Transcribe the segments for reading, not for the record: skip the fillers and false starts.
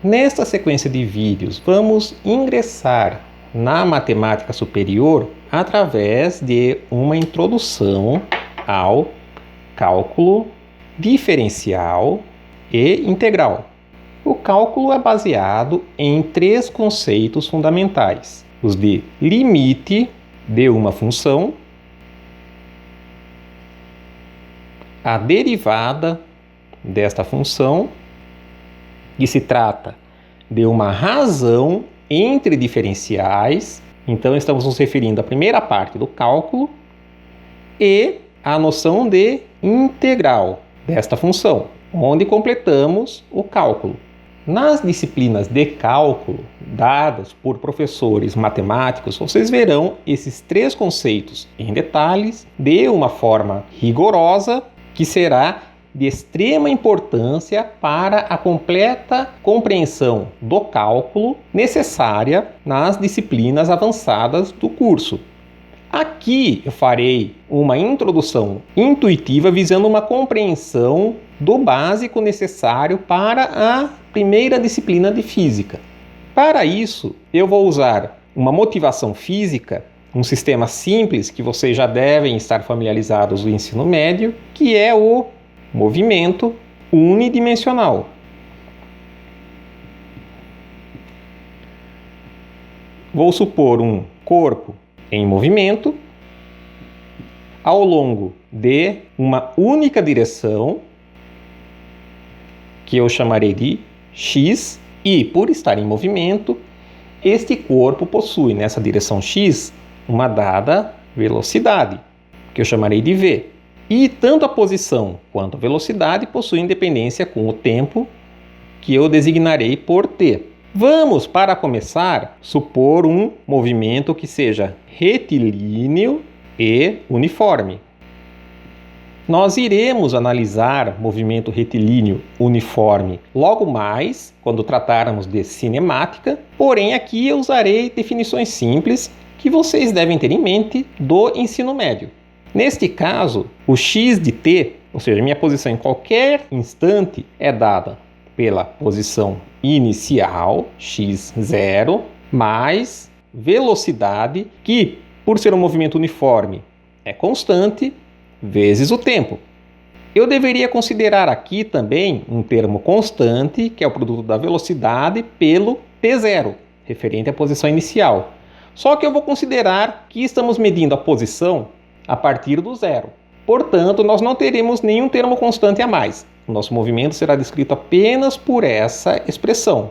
Nesta sequência de vídeos, vamos ingressar na matemática superior através de uma introdução ao cálculo diferencial e integral. O cálculo é baseado em três conceitos fundamentais: os de limite de uma função, a derivada desta função, que se trata de uma razão entre diferenciais. Então, estamos nos referindo à primeira parte do cálculo, e a noção de integral desta função, onde completamos o cálculo. Nas disciplinas de cálculo, dadas por professores matemáticos, vocês verão esses três conceitos em detalhes, de uma forma rigorosa, que será de extrema importância para a completa compreensão do cálculo necessária nas disciplinas avançadas do curso. Aqui eu farei uma introdução intuitiva visando uma compreensão do básico necessário para a primeira disciplina de física. Para isso, eu vou usar uma motivação física, um sistema simples que vocês já devem estar familiarizados do ensino médio, que é o movimento unidimensional. Vou supor um corpo em movimento ao longo de uma única direção, que eu chamarei de x, e por estar em movimento, este corpo possui nessa direção x uma dada velocidade, que eu chamarei de v. E tanto a posição quanto a velocidade possuem independência com o tempo, que eu designarei por t. Vamos, para começar, supor um movimento que seja retilíneo e uniforme. Nós iremos analisar movimento retilíneo uniforme logo mais, quando tratarmos de cinemática, porém aqui eu usarei definições simples que vocês devem ter em mente do ensino médio. Neste caso, o x de t, ou seja, minha posição em qualquer instante, é dada pela posição inicial, x0, mais velocidade, que, por ser um movimento uniforme, é constante, vezes o tempo. Eu deveria considerar aqui também um termo constante, que é o produto da velocidade pelo t0, referente à posição inicial. Só que eu vou considerar que estamos medindo a posição a partir do zero. Portanto, nós não teremos nenhum termo constante a mais. O nosso movimento será descrito apenas por essa expressão.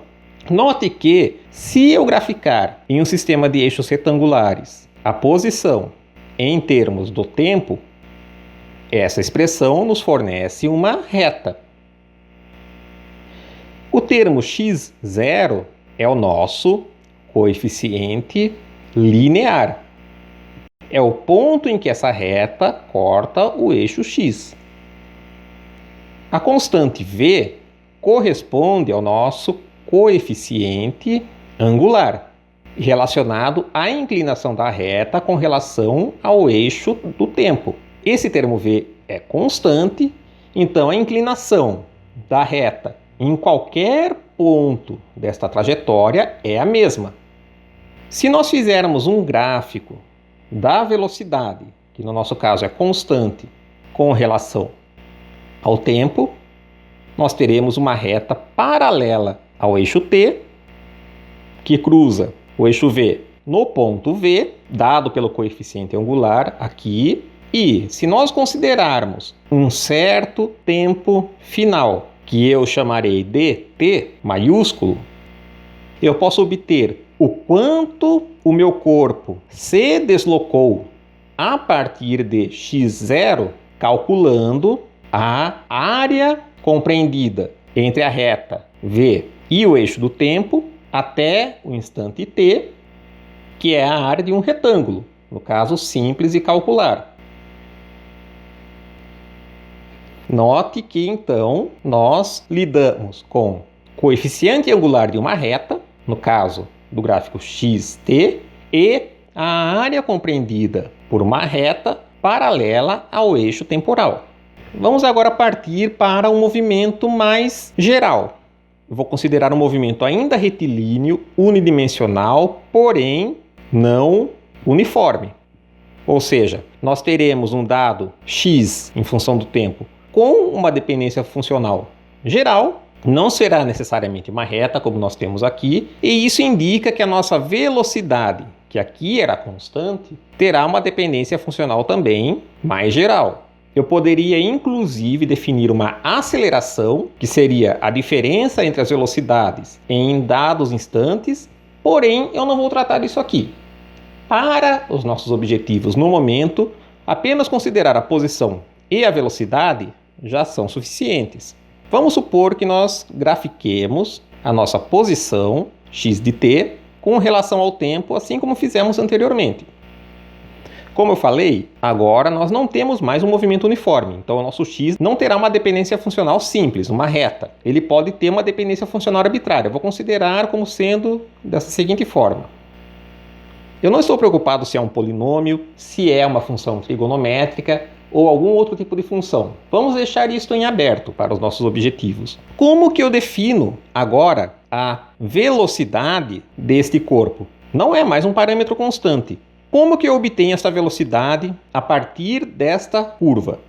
Note que, se eu graficar em um sistema de eixos retangulares a posição em termos do tempo, essa expressão nos fornece uma reta. O termo x0 é o nosso coeficiente linear. É o ponto em que essa reta corta o eixo x. A constante v corresponde ao nosso coeficiente angular, relacionado à inclinação da reta com relação ao eixo do tempo. Esse termo v é constante, então a inclinação da reta em qualquer ponto desta trajetória é a mesma. Se nós fizermos um gráfico da velocidade, que no nosso caso é constante, com relação ao tempo, nós teremos uma reta paralela ao eixo t, que cruza o eixo v no ponto V, dado pelo coeficiente angular aqui, e se nós considerarmos um certo tempo final, que eu chamarei de t maiúsculo, eu posso obter o quanto o meu corpo se deslocou a partir de x0, calculando a área compreendida entre a reta v e o eixo do tempo até o instante t, que é a área de um retângulo, no caso simples e calcular. Note que então nós lidamos com coeficiente angular de uma reta, no caso do gráfico xt, e a área compreendida por uma reta paralela ao eixo temporal. Vamos agora partir para um movimento mais geral. eu vou considerar um movimento ainda retilíneo, unidimensional, porém não uniforme. Ou seja, nós teremos um dado x em função do tempo com uma dependência funcional geral, não será necessariamente uma reta, como nós temos aqui, e isso indica que a nossa velocidade, que aqui era constante, terá uma dependência funcional também mais geral. Eu poderia, inclusive, definir uma aceleração, que seria a diferença entre as velocidades em dados instantes, porém, eu não vou tratar disso aqui. Para os nossos objetivos no momento, apenas considerar a posição e a velocidade já são suficientes. Vamos supor que nós grafiquemos a nossa posição, x de t, com relação ao tempo, assim como fizemos anteriormente. Como eu falei, agora nós não temos mais um movimento uniforme, então o nosso x não terá uma dependência funcional simples, uma reta. Ele pode ter uma dependência funcional arbitrária. Eu vou considerar como sendo dessa seguinte forma. Eu não estou preocupado se é um polinômio, se é uma função trigonométrica ou algum outro tipo de função. Vamos deixar isto em aberto para os nossos objetivos. Como que eu defino agora a velocidade deste corpo? Não é mais um parâmetro constante. Como que eu obtenho essa velocidade a partir desta curva?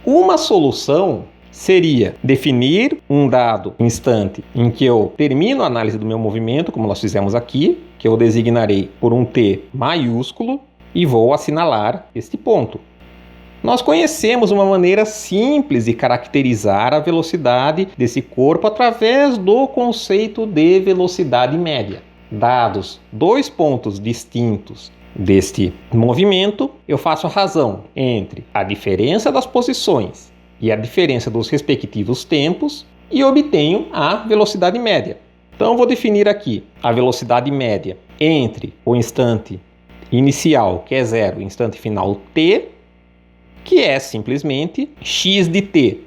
Uma solução seria definir um dado instante em que eu termino a análise do meu movimento, como nós fizemos aqui, que eu designarei por um t maiúsculo e vou assinalar este ponto. Nós conhecemos uma maneira simples de caracterizar a velocidade desse corpo através do conceito de velocidade média. Dados dois pontos distintos deste movimento, eu faço a razão entre a diferença das posições e a diferença dos respectivos tempos e obtenho a velocidade média. Então, vou definir aqui a velocidade média entre o instante inicial, que é 0, e o instante final t, que é simplesmente x de t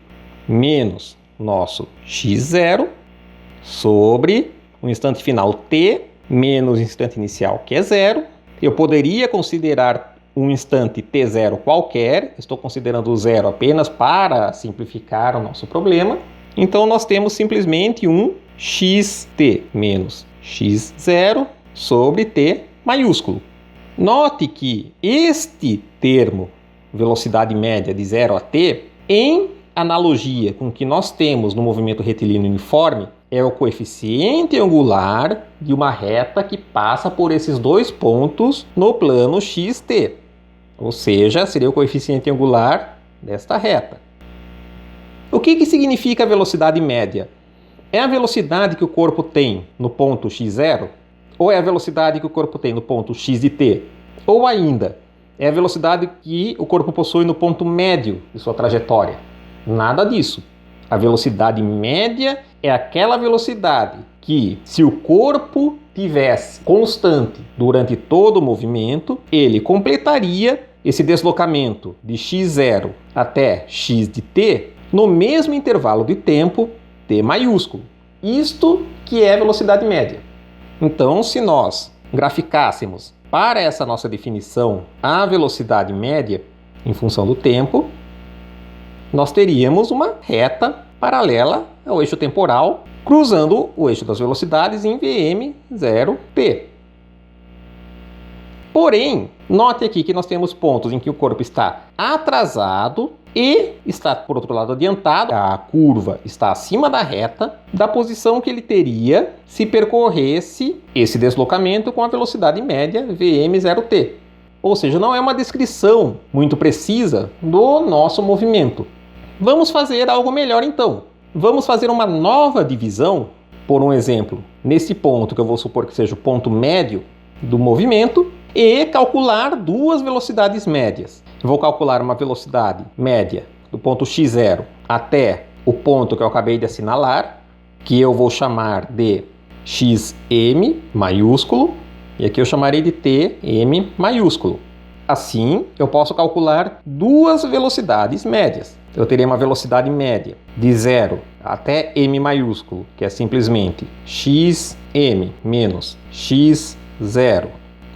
menos nosso x0 sobre o instante final t menos o instante inicial, que é 0. Eu poderia considerar um instante t0 qualquer, estou considerando o 0 apenas para simplificar o nosso problema. Então, nós temos simplesmente um xt menos x0 sobre t maiúsculo. Note que este termo, velocidade média de 0 a t, em analogia com o que nós temos no movimento retilíneo uniforme, é o coeficiente angular de uma reta que passa por esses dois pontos no plano xt. Ou seja, seria o coeficiente angular desta reta. O que significa a velocidade média? É a velocidade que o corpo tem no ponto x0? Ou é a velocidade que o corpo tem no ponto x de t? Ou ainda, é a velocidade que o corpo possui no ponto médio de sua trajetória? Nada disso. A velocidade média é aquela velocidade que, se o corpo tivesse constante durante todo o movimento, ele completaria esse deslocamento de x0 até x de t no mesmo intervalo de tempo t maiúsculo. Isto que é a velocidade média. Então, se nós graficássemos para essa nossa definição a velocidade média em função do tempo, nós teríamos uma reta paralela ao eixo temporal, cruzando o eixo das velocidades em Vm0t. Porém, note aqui que nós temos pontos em que o corpo está atrasado e está, por outro lado, adiantado. A curva está acima da reta, da posição que ele teria se percorresse esse deslocamento com a velocidade média Vm0t. Ou seja, não é uma descrição muito precisa do nosso movimento. Vamos fazer algo melhor então. Vamos fazer uma nova divisão, por um exemplo, nesse ponto que eu vou supor que seja o ponto médio do movimento, e calcular duas velocidades médias. Eu vou calcular uma velocidade média do ponto x0 até o ponto que eu acabei de assinalar, que eu vou chamar de xm maiúsculo, e aqui eu chamarei de tm maiúsculo. Assim, eu posso calcular duas velocidades médias. Eu terei uma velocidade média de 0 até m maiúsculo, que é simplesmente xm menos x0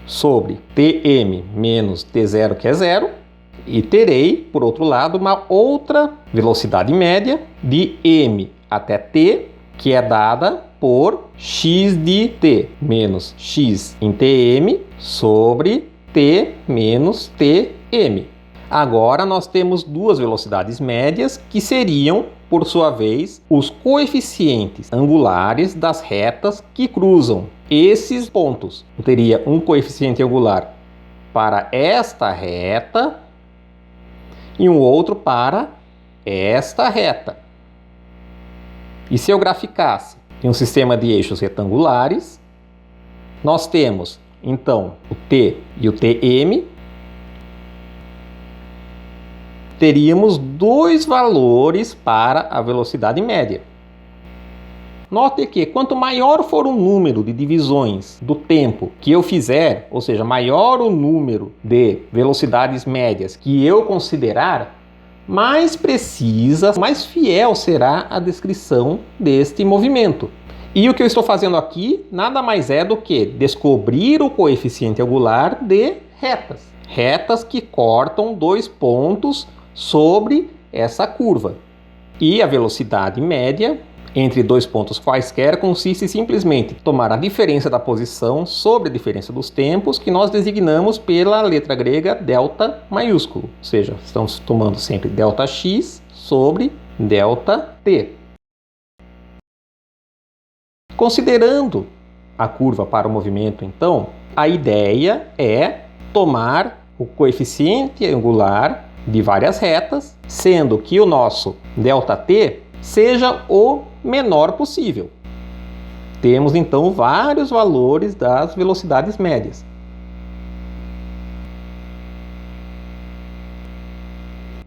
sobre tm menos t0, que é 0, e terei, por outro lado, uma outra velocidade média de m até t, que é dada por x de t menos x em tm sobre t menos tm. Agora nós temos duas velocidades médias que seriam, por sua vez, os coeficientes angulares das retas que cruzam esses pontos. Eu teria um coeficiente angular para esta reta e um outro para esta reta. E se eu graficasse em um sistema de eixos retangulares, nós temos então o t e o tm. Teríamos dois valores para a velocidade média. Note que quanto maior for o número de divisões do tempo que eu fizer, ou seja, maior o número de velocidades médias que eu considerar, mais precisa, mais fiel será a descrição deste movimento. E o que eu estou fazendo aqui nada mais é do que descobrir o coeficiente angular de retas. Retas que cortam dois pontos sobre essa curva. E a velocidade média entre dois pontos quaisquer consiste simplesmente em tomar a diferença da posição sobre a diferença dos tempos, que nós designamos pela letra grega delta maiúsculo. Ou seja, estamos tomando sempre delta x sobre delta t. Considerando a curva para o movimento, então, a ideia é tomar o coeficiente angular de várias retas, sendo que o nosso ΔT seja o menor possível. Temos então vários valores das velocidades médias.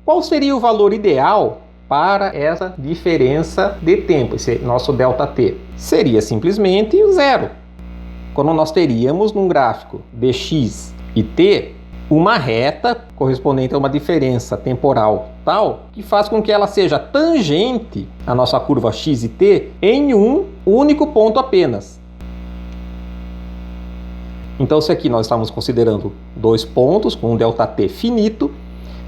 Qual seria o valor ideal para essa diferença de tempo, esse nosso ΔT? Seria simplesmente o zero. Quando nós teríamos num gráfico de x e t uma reta correspondente a uma diferença temporal tal que faz com que ela seja tangente à nossa curva x e t em um único ponto apenas. Então, se aqui nós estamos considerando dois pontos com um ΔT finito,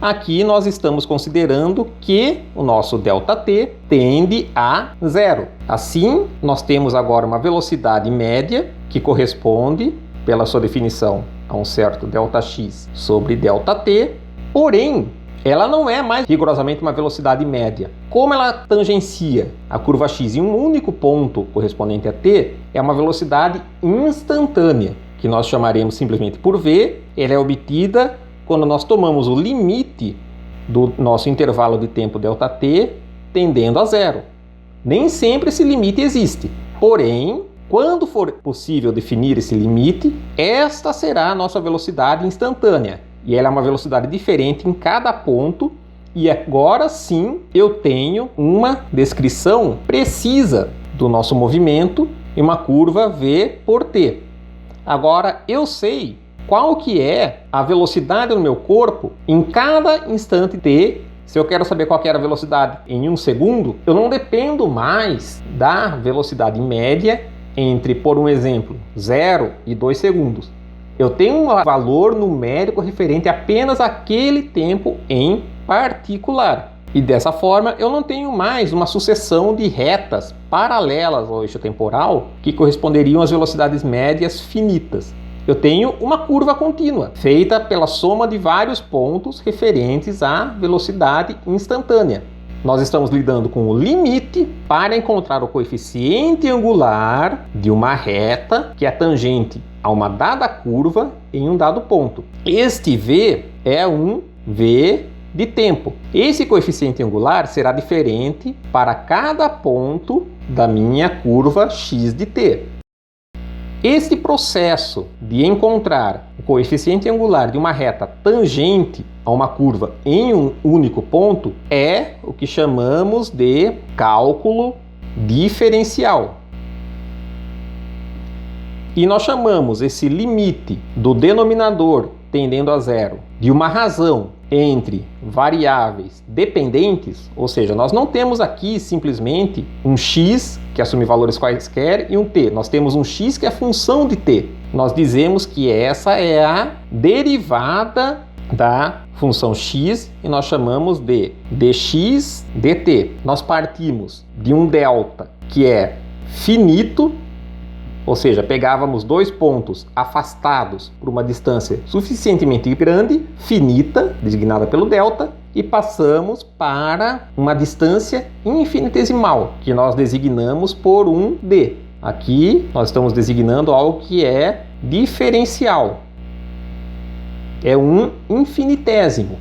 aqui nós estamos considerando que o nosso ΔT tende a zero. Assim, nós temos agora uma velocidade média que corresponde, pela sua definição, a um certo ΔX sobre ΔT, porém, ela não é mais rigorosamente uma velocidade média. Como ela tangencia a curva x em um único ponto correspondente a t, é uma velocidade instantânea, que nós chamaremos simplesmente por v. Ela é obtida quando nós tomamos o limite do nosso intervalo de tempo ΔT tendendo a zero. Nem sempre esse limite existe, porém, quando for possível definir esse limite, esta será a nossa velocidade instantânea. E ela é uma velocidade diferente em cada ponto. E agora sim eu tenho uma descrição precisa do nosso movimento em uma curva v por t. Agora eu sei qual que é a velocidade do meu corpo em cada instante t. Se eu quero saber qual que era a velocidade em um segundo, eu não dependo mais da velocidade média entre, por um exemplo, 0 e 2 segundos. Eu tenho um valor numérico referente apenas àquele tempo em particular. E dessa forma eu não tenho mais uma sucessão de retas paralelas ao eixo temporal que corresponderiam às velocidades médias finitas. Eu tenho uma curva contínua, feita pela soma de vários pontos referentes à velocidade instantânea. Nós estamos lidando com o limite para encontrar o coeficiente angular de uma reta que é tangente a uma dada curva em um dado ponto. Este v é um v de tempo. Esse coeficiente angular será diferente para cada ponto da minha curva x de t. Este processo de encontrar o coeficiente angular de uma reta tangente a uma curva em um único ponto é o que chamamos de cálculo diferencial. E nós chamamos esse limite do denominador tendendo a zero de uma razão entre variáveis dependentes, ou seja, nós não temos aqui simplesmente um x que assume valores quaisquer e um t, nós temos um x que é função de t. Nós dizemos que essa é a derivada da função x e nós chamamos de dx dt. Nós partimos de um delta que é finito, ou seja, pegávamos dois pontos afastados por uma distância suficientemente grande, finita, designada pelo delta, e passamos para uma distância infinitesimal, que nós designamos por um d. Aqui nós estamos designando algo que é diferencial. É um infinitésimo.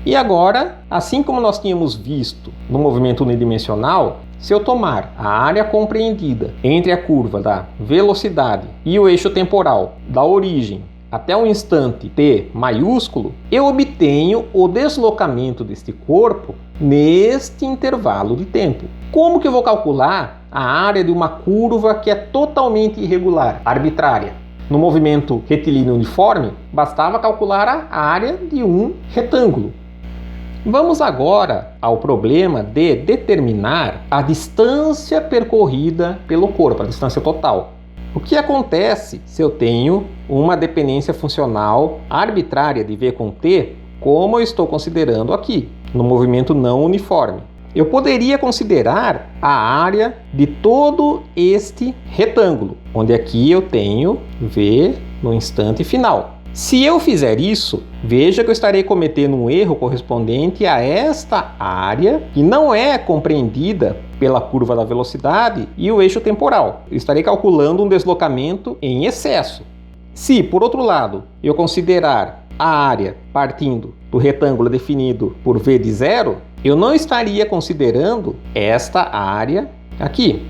E agora, assim como nós tínhamos visto no movimento unidimensional, se eu tomar a área compreendida entre a curva da velocidade e o eixo temporal da origem até o instante t maiúsculo, eu obtenho o deslocamento deste corpo neste intervalo de tempo. Como que eu vou calcular a área de uma curva que é totalmente irregular, arbitrária? No movimento retilíneo uniforme, bastava calcular a área de um retângulo. Vamos agora ao problema de determinar a distância percorrida pelo corpo, a distância total. O que acontece se eu tenho uma dependência funcional arbitrária de v com t, como eu estou considerando aqui, no movimento não uniforme? Eu poderia considerar a área de todo este retângulo, onde aqui eu tenho v no instante final. Se eu fizer isso, veja que eu estarei cometendo um erro correspondente a esta área que não é compreendida pela curva da velocidade e o eixo temporal. Eu estarei calculando um deslocamento em excesso. Se, por outro lado, eu considerar a área partindo do retângulo definido por v de zero, eu não estaria considerando esta área aqui.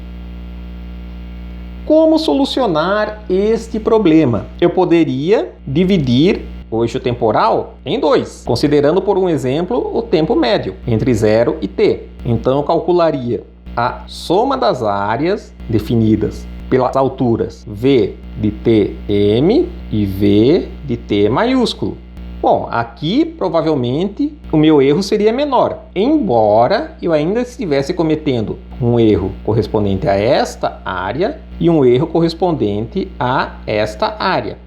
Como solucionar este problema? Eu poderia dividir o eixo temporal em dois, considerando, por um exemplo, o tempo médio entre 0 e t. Então, eu calcularia a soma das áreas definidas pelas alturas v de tm e v de t maiúsculo. Bom, aqui provavelmente o meu erro seria menor, embora eu ainda estivesse cometendo um erro correspondente a esta área e um erro correspondente a esta área.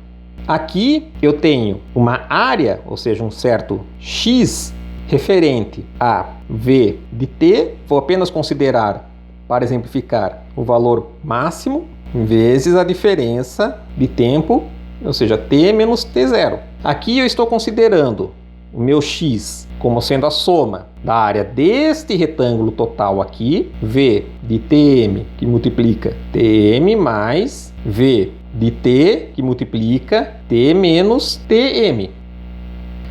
Aqui eu tenho uma área, ou seja, um certo x referente a v de t, vou apenas considerar, para exemplificar, o valor máximo vezes a diferença de tempo, ou seja, t menos t0. Aqui eu estou considerando o meu x como sendo a soma da área deste retângulo total aqui, v de tm, que multiplica tm, mais v de t, que multiplica t menos tm.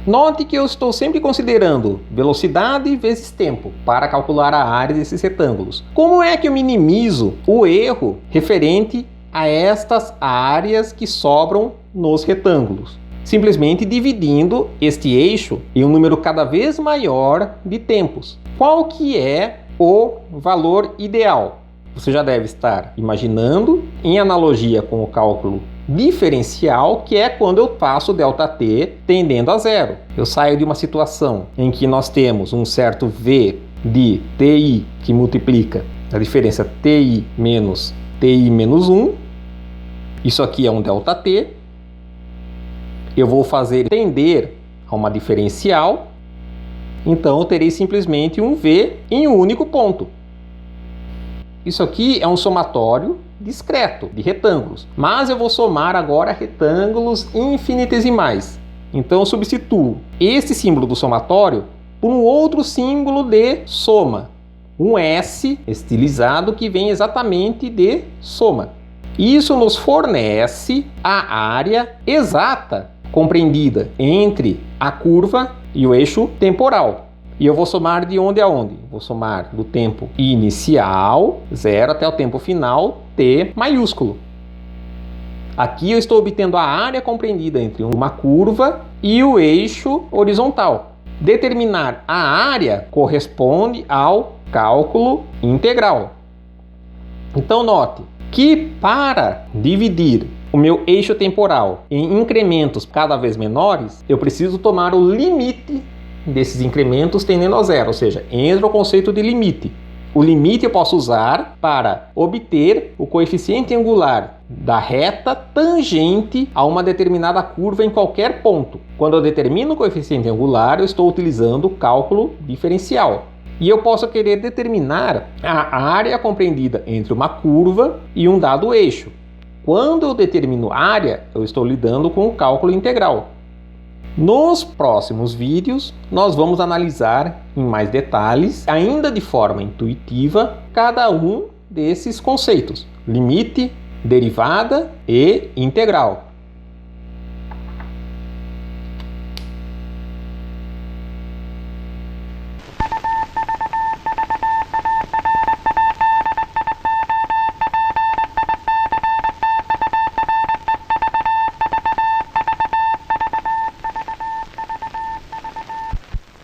Note que eu estou sempre considerando velocidade vezes tempo para calcular a área desses retângulos. Como é que eu minimizo o erro referente a estas áreas que sobram nos retângulos? Simplesmente dividindo este eixo em um número cada vez maior de tempos. Qual que é o valor ideal? Você já deve estar imaginando, em analogia com o cálculo diferencial, que é quando eu faço ΔT tendendo a zero. Eu saio de uma situação em que nós temos um certo V de TI que multiplica a diferença TI menos 1. Isso aqui é um ΔT. Eu vou fazer tender a uma diferencial. Então eu terei simplesmente um V em um único ponto. Isso aqui é um somatório discreto de retângulos, mas eu vou somar agora retângulos infinitesimais. Então eu substituo este símbolo do somatório por um outro símbolo de soma, um S estilizado que vem exatamente de soma. Isso nos fornece a área exata compreendida entre a curva e o eixo temporal. E eu vou somar de onde a onde? Vou somar do tempo inicial, 0, até o tempo final, t maiúsculo. Aqui eu estou obtendo a área compreendida entre uma curva e o eixo horizontal. Determinar a área corresponde ao cálculo integral. Então note que para dividir o meu eixo temporal em incrementos cada vez menores, eu preciso tomar o limite desses incrementos tendendo a zero, ou seja, entra o conceito de limite. O limite eu posso usar para obter o coeficiente angular da reta tangente a uma determinada curva em qualquer ponto. Quando eu determino o coeficiente angular, eu estou utilizando o cálculo diferencial. E eu posso querer determinar a área compreendida entre uma curva e um dado eixo. Quando eu determino área, eu estou lidando com o cálculo integral. Nos próximos vídeos, nós vamos analisar em mais detalhes, ainda de forma intuitiva, cada um desses conceitos: limite, derivada e integral.